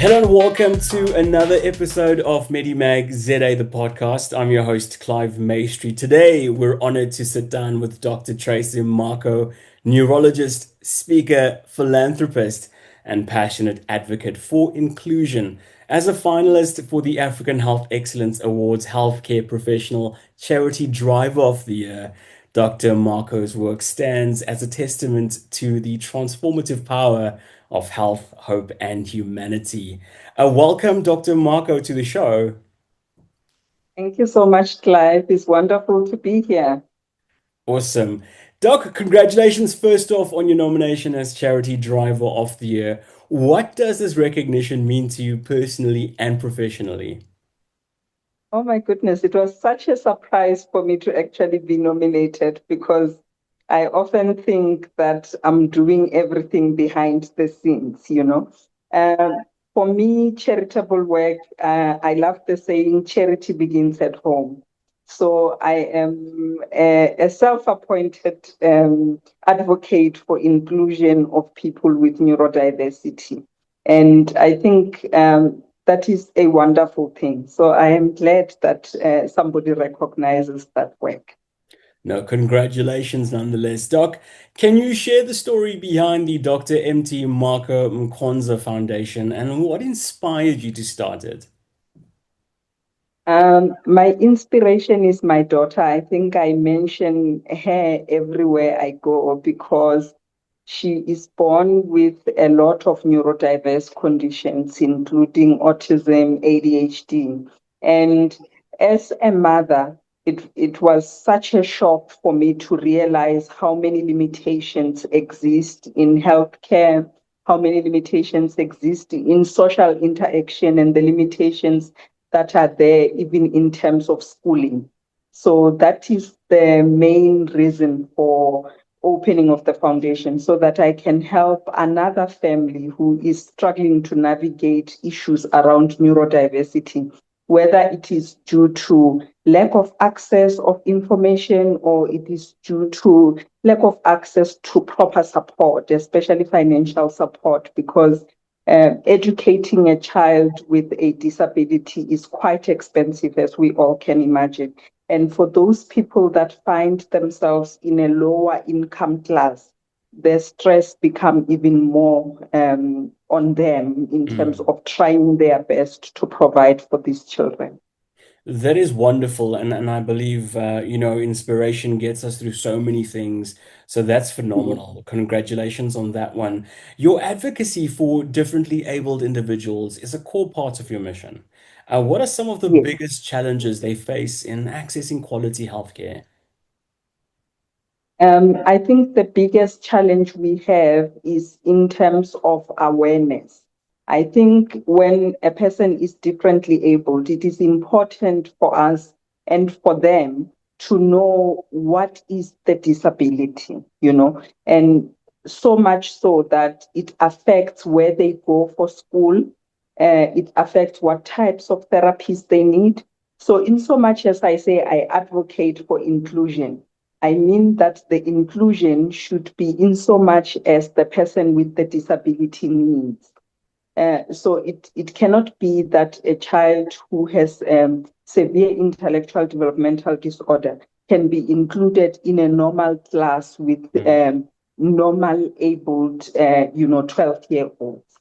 Hello and welcome to another episode of MEDIMAGZA, the podcast. I'm your host, Clive Maestri. Today, we're honored to sit down with Dr. Tracy Mmako, neurologist, speaker, philanthropist, and passionate advocate for inclusion. As a finalist for the African Health Excellence Awards Healthcare Professional Charity Driver of the Year, Dr. Mmako's work stands as a testament to the transformative power of health, hope, and humanity. Welcome, Dr. Mmako, to the show. Thank you so much, Clive. It's wonderful to be here. Awesome. Doc, congratulations first off on your nomination as Charity Driver of the Year. What does this recognition mean to you personally and professionally? Oh my goodness, it was such a surprise for me to actually be nominated because I often think that I'm doing everything behind the scenes. Um, for me, charitable work, I love the saying, charity begins at home. So I am a self-appointed advocate for inclusion of people with neurodiversity. And I think that is a wonderful thing. So I am glad that somebody recognizes that work. No, congratulations nonetheless. Doc, can you share the story behind the Dr. MT Marco Mkwanza Foundation and what inspired you to start it? My inspiration is my daughter. I think I mention her everywhere I go because she is born with a lot of neurodiverse conditions, including autism, ADHD. And as a mother, it was such a shock for me to realize how many limitations exist in healthcare, how many limitations exist in social interaction, and the limitations that are there even in terms of schooling. So that is the main reason for opening of the foundation so that I can help another family who is struggling to navigate issues around neurodiversity, whether it is due to lack of access of information or it is due to lack of access to proper support, especially financial support, because educating a child with a disability is quite expensive, as we all can imagine. And for those people that find themselves in a lower income class, the stress become even more on them in terms Mm. of trying their best to provide for these children. That is wonderful, and I believe inspiration gets us through so many things. So that's phenomenal. Congratulations on that one. Your advocacy for differently abled individuals is a core part of your mission. What are some of the Yes. biggest challenges they face in accessing quality healthcare? I think the biggest challenge we have is in terms of awareness. I think when a person is differently abled, it is important for us and for them to know what is the disability, and so much so that it affects where they go for school, it affects what types of therapies they need. So, in so much as I say I advocate for inclusion, I mean that the inclusion should be in so much as the person with the disability needs. So it cannot be that a child who has severe intellectual developmental disorder can be included in a normal class with Mm. normal abled, 12-year-olds.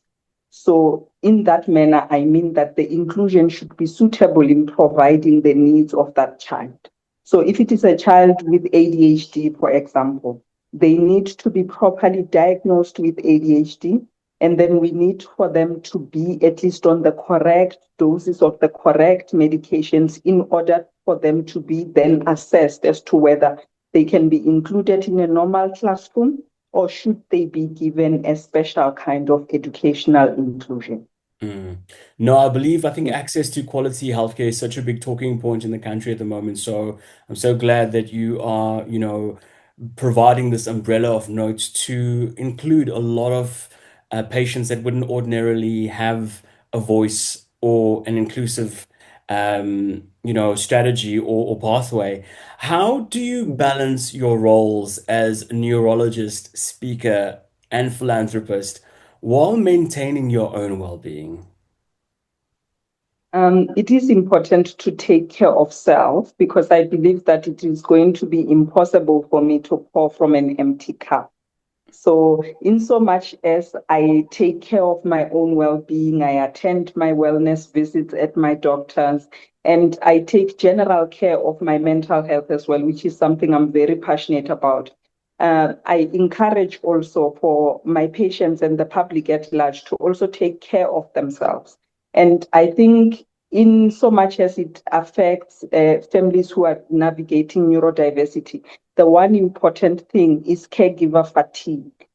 So in that manner, I mean that the inclusion should be suitable in providing the needs of that child. So if it is a child with ADHD, for example, they need to be properly diagnosed with ADHD, and then we need for them to be at least on the correct doses of the correct medications in order for them to be then assessed as to whether they can be included in a normal classroom or should they be given a special kind of educational inclusion? Mm. No, I think access to quality healthcare is such a big talking point in the country at the moment. So I'm so glad that you are, providing this umbrella of notes to include a lot of patients that wouldn't ordinarily have a voice or an inclusive, strategy or pathway. How do you balance your roles as a neurologist, speaker, and philanthropist while maintaining your own well-being? It is important to take care of self because I believe that it is going to be impossible for me to pour from an empty cup. So, in so much as I take care of my own well being, I attend my wellness visits at my doctor's, and I take general care of my mental health as well, which is something I'm very passionate about. I encourage also for my patients and the public at large to also take care of themselves. And I think, in so much as it affects families who are navigating neurodiversity, the one important thing is caregiver fatigue,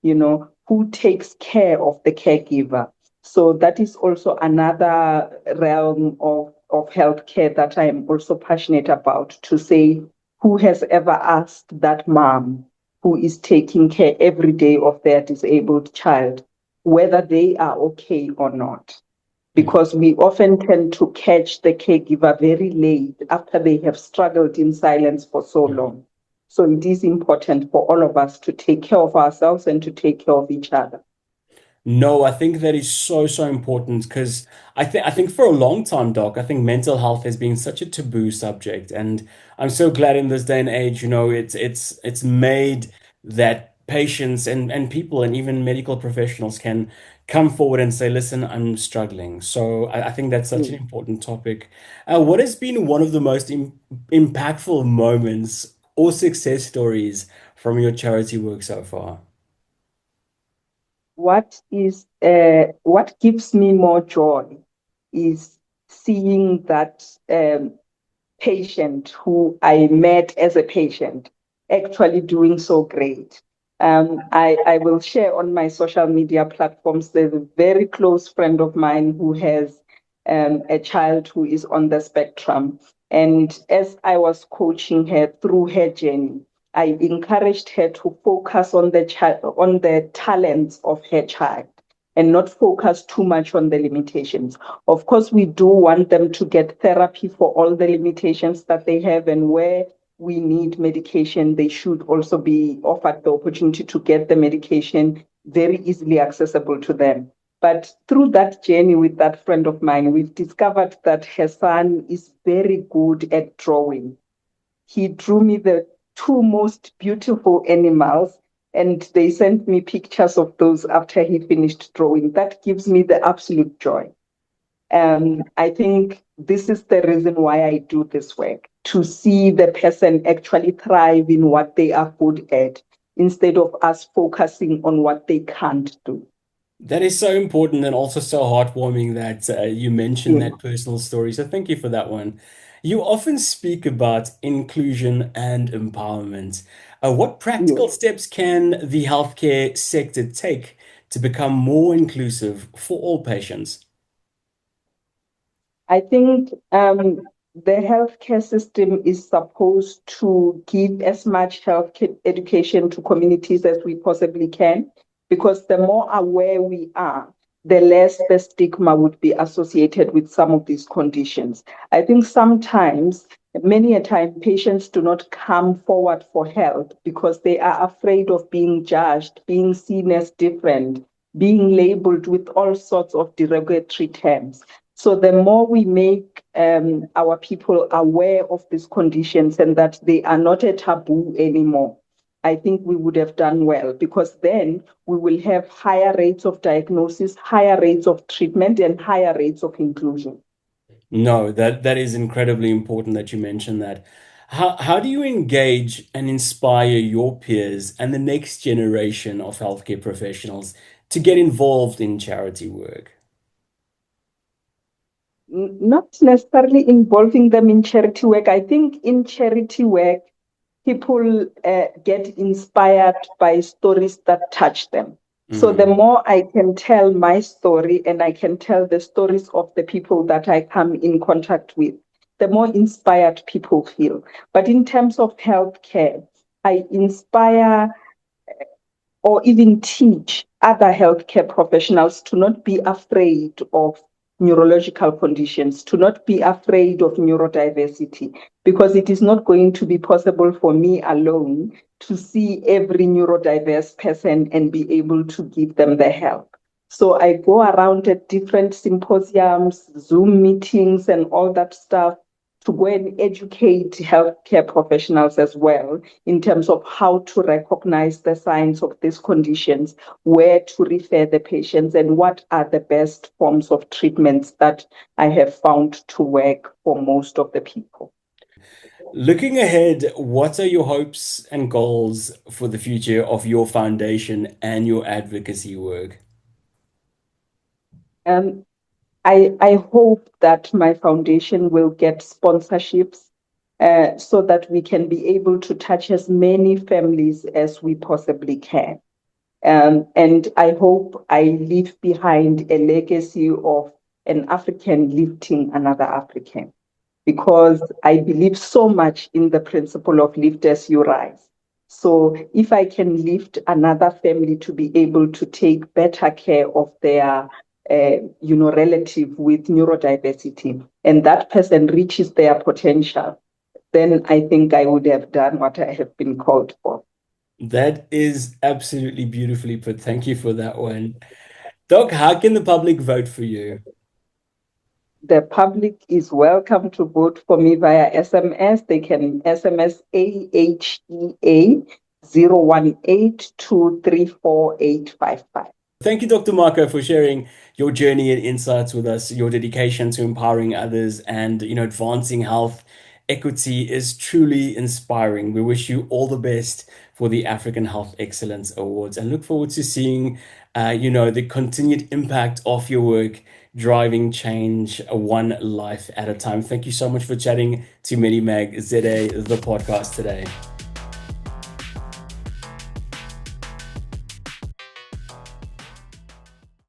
who takes care of the caregiver. So that is also another realm of healthcare that I am also passionate about to say, who has ever asked that mom who is taking care every day of their disabled child whether they are okay or not? Because we often tend to catch the caregiver very late after they have struggled in silence for so long. So it is important for all of us to take care of ourselves and to take care of each other. No, I think that is so, so important because I think for a long time, Doc, I think mental health has been such a taboo subject. And I'm so glad in this day and age, it's made that patients and people and even medical professionals can come forward and say, listen, I'm struggling. So I think that's such an Mm. important topic. What has been one of the most impactful moments or success stories from your charity work so far? What gives me more joy is seeing that patient who I met as a patient actually doing so great. I will share on my social media platforms. There's a very close friend of mine who has a child who is on the spectrum. And as I was coaching her through her journey, I encouraged her to focus on on the talents of her child and not focus too much on the limitations. Of course, we do want them to get therapy for all the limitations that they have, and where we need medication, they should also be offered the opportunity to get the medication very easily accessible to them. But through that journey with that friend of mine, we've discovered that her son is very good at drawing. He drew me the two most beautiful animals, and they sent me pictures of those after he finished drawing. That gives me the absolute joy. I think this is the reason why I do this work, to see the person actually thrive in what they are good at instead of us focusing on what they can't do. That is so important and also so heartwarming that you mentioned Yeah. that personal story. So thank you for that one. You often speak about inclusion and empowerment. What practical Yeah. steps can the healthcare sector take to become more inclusive for all patients? I think the healthcare system is supposed to give as much healthcare education to communities as we possibly can, because the more aware we are, the less the stigma would be associated with some of these conditions. I think sometimes, many a time, patients do not come forward for help because they are afraid of being judged, being seen as different, being labeled with all sorts of derogatory terms. So the more we make our people aware of these conditions and that they are not a taboo anymore, I think we would have done well, because then we will have higher rates of diagnosis, higher rates of treatment, and higher rates of inclusion. No, that is incredibly important that you mentioned that. How do you engage and inspire your peers and the next generation of healthcare professionals to get involved in charity work? Not necessarily involving them in charity work. I think in charity work, people get inspired by stories that touch them. So the Mm. more I can tell my story and I can tell the stories of the people that I come in contact with, the more inspired people feel. But in terms of healthcare, I inspire or even teach other healthcare professionals to not be afraid of neurological conditions, to not be afraid of neurodiversity, because it is not going to be possible for me alone to see every neurodiverse person and be able to give them the help. So I go around at different symposiums, Zoom meetings, and all that stuff to go and educate healthcare professionals as well in terms of how to recognize the signs of these conditions, where to refer the patients, and what are the best forms of treatments that I have found to work for most of the people. Looking ahead, what are your hopes and goals for the future of your foundation and your advocacy work? Um, I hope that my foundation will get sponsorships so that we can be able to touch as many families as we possibly can. And I hope I leave behind a legacy of an African lifting another African, because I believe so much in the principle of lift as you rise. So if I can lift another family to be able to take better care of their relative with neurodiversity, and that person reaches their potential, then I think I would have done what I have been called for. That is absolutely beautifully put. Thank you for that one. Doc, how can the public vote for you? The public is welcome to vote for me via SMS. They can SMS AHEA 018234855. Thank you, Dr. Mmako, for sharing your journey and insights with us. Your dedication to empowering others and, advancing health equity is truly inspiring. We wish you all the best for the African Health Excellence Awards and look forward to seeing, the continued impact of your work driving change one life at a time. Thank you so much for chatting to MEDIMAG ZA, the podcast today.